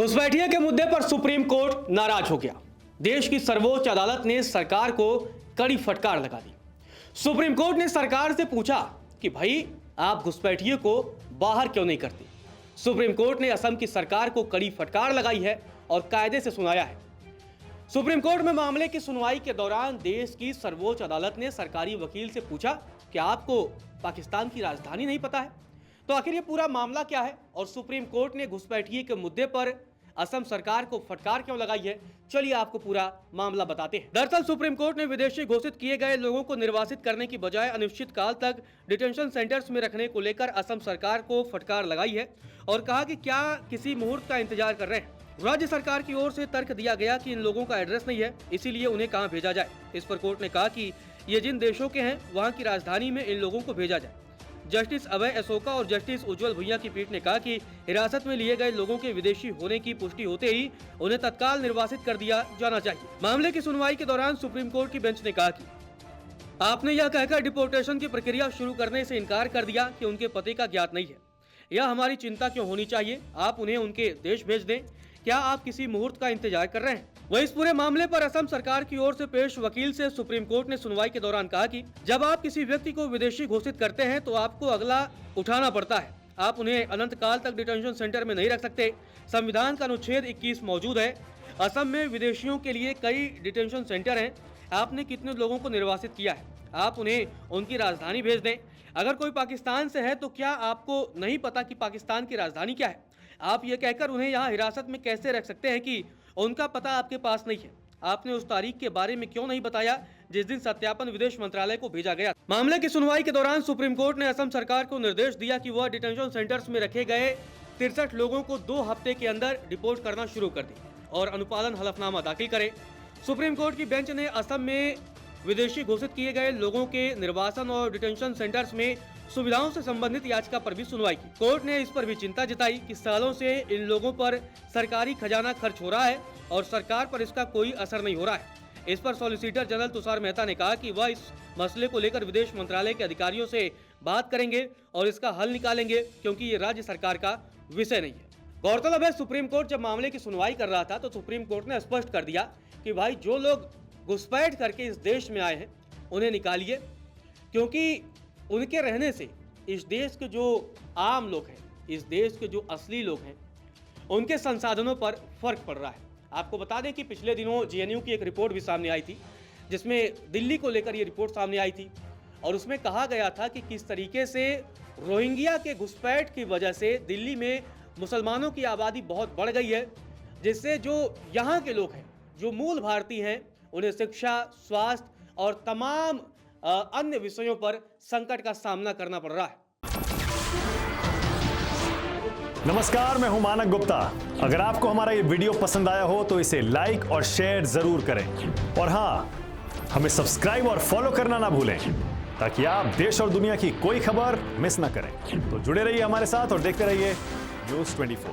घुसपैठियों के मुद्दे पर सुप्रीम कोर्ट नाराज हो गया। देश की सर्वोच्च अदालत ने सरकार को कड़ी फटकार लगा दी। सुप्रीम कोर्ट ने सरकार से पूछा कि भाई आप घुसपैठियों को बाहर क्यों नहीं करते। सुप्रीम कोर्ट ने असम की सरकार को कड़ी फटकार लगाई है और कायदे से सुनाया है। सुप्रीम कोर्ट में मामले की सुनवाई के दौरान देश की सर्वोच्च अदालत ने सरकारी वकील से पूछा कि आपको पाकिस्तान की राजधानी नहीं पता है, तो आखिर ये पूरा मामला क्या है और सुप्रीम कोर्ट ने घुसपैठिए के मुद्दे पर असम सरकार को फटकार क्यों लगाई है। चलिए आपको पूरा मामला बताते हैं। दरअसल सुप्रीम कोर्ट ने विदेशी घोषित किए गए लोगों को निर्वासित करने की बजाय अनिश्चित काल तक डिटेंशन सेंटर्स में रखने को लेकर असम सरकार को फटकार लगाई है और कहा कि क्या किसी मुहूर्त का इंतजार कर रहे हैं। राज्य सरकार की ओर से तर्क दिया गया कि इन लोगों का एड्रेस नहीं है, इसीलिए उन्हें कहां भेजा जाए। इस पर कोर्ट ने कहा कि ये जिन देशों के हैं वहां की राजधानी में इन लोगों को भेजा जाए। जस्टिस अभय अशोका और जस्टिस उज्जवल भुइयां की पीठ ने कहा कि हिरासत में लिए गए लोगों के विदेशी होने की पुष्टि होते ही उन्हें तत्काल निर्वासित कर दिया जाना चाहिए। मामले की सुनवाई के दौरान सुप्रीम कोर्ट की बेंच ने कहा कि आपने यह कहकर डिपोर्टेशन की प्रक्रिया शुरू करने से इनकार कर दिया कि उनके पति का ज्ञात नहीं है। यह हमारी चिंता क्यों होनी चाहिए, आप उन्हें उनके देश भेज दें। क्या आप किसी मुहूर्त का इंतजार कर रहे हैं। वहीं इस पूरे मामले पर असम सरकार की ओर से पेश वकील से सुप्रीम कोर्ट ने सुनवाई के दौरान कहा कि जब आप किसी व्यक्ति को विदेशी घोषित करते हैं तो आपको अगला उठाना पड़ता है। आप उन्हें अनंत काल तक डिटेंशन सेंटर में नहीं रख सकते। संविधान का अनुच्छेद 21 मौजूद है। असम में विदेशियों के लिए कई डिटेंशन सेंटर हैं। आपने कितने लोगों को निर्वासित किया है, आप उन्हें उनकी राजधानी भेज दें। अगर कोई पाकिस्तान से है तो क्या आपको नहीं पता कि पाकिस्तान की राजधानी क्या है। आप ये कहकर उन्हें यहाँ हिरासत में कैसे रख सकते हैं कि उनका पता आपके पास नहीं है। आपने उस तारीख के बारे में क्यों नहीं बताया जिस दिन सत्यापन विदेश मंत्रालय को भेजा गया। मामले की सुनवाई के दौरान सुप्रीम कोर्ट ने असम सरकार को निर्देश दिया कि वह डिटेंशन सेंटर्स में रखे गए 63 लोगों को 2 हफ्ते के अंदर डिपोर्ट करना शुरू कर दे और अनुपालन हलफनामा दाखिल करे। सुप्रीम कोर्ट की बेंच ने असम में विदेशी घोषित किए गए लोगों के निर्वासन और डिटेंशन सेंटर्स में सुविधाओं से संबंधित याचिका पर भी सुनवाई की। कोर्ट ने इस पर भी चिंता जताई कि सालों से इन लोगों पर सरकारी खजाना खर्च हो रहा है और सरकार पर इसका कोई असर नहीं हो रहा है। इस पर सॉलिसिटर जनरल तुषार मेहता ने कहा कि वह इस मसले को लेकर विदेश मंत्रालय के अधिकारियों से बात करेंगे और इसका हल निकालेंगे, क्योंकि ये राज्य सरकार का विषय नहीं है। गौरतलब है, सुप्रीम कोर्ट जब मामले की सुनवाई कर रहा था तो सुप्रीम कोर्ट ने स्पष्ट कर दिया कि भाई जो लोग घुसपैठ करके इस देश में आए हैं उन्हें निकालिए, क्योंकि उनके रहने से इस देश के जो आम लोग हैं, इस देश के जो असली लोग हैं, उनके संसाधनों पर फर्क पड़ रहा है। आपको बता दें कि पिछले दिनों जेएनयू की एक रिपोर्ट भी सामने आई थी, जिसमें दिल्ली को लेकर ये रिपोर्ट सामने आई थी और उसमें कहा गया था कि किस तरीके से रोहिंग्या के घुसपैठ की वजह से दिल्ली में मुसलमानों की आबादी बहुत बढ़ गई है, जिससे जो यहाँ के लोग हैं, जो मूल भारतीय हैं, उन्हें शिक्षा, स्वास्थ्य और तमाम अन्य विषयों पर संकट का सामना करना पड़ रहा है। नमस्कार, मैं हूं मानक गुप्ता। अगर आपको हमारा ये वीडियो पसंद आया हो तो इसे लाइक और शेयर जरूर करें और हां, हमें सब्सक्राइब और फॉलो करना ना भूलें ताकि आप देश और दुनिया की कोई खबर मिस ना करें। तो जुड़े रहिए हमारे साथ और देखते रहिए न्यूज़ 24।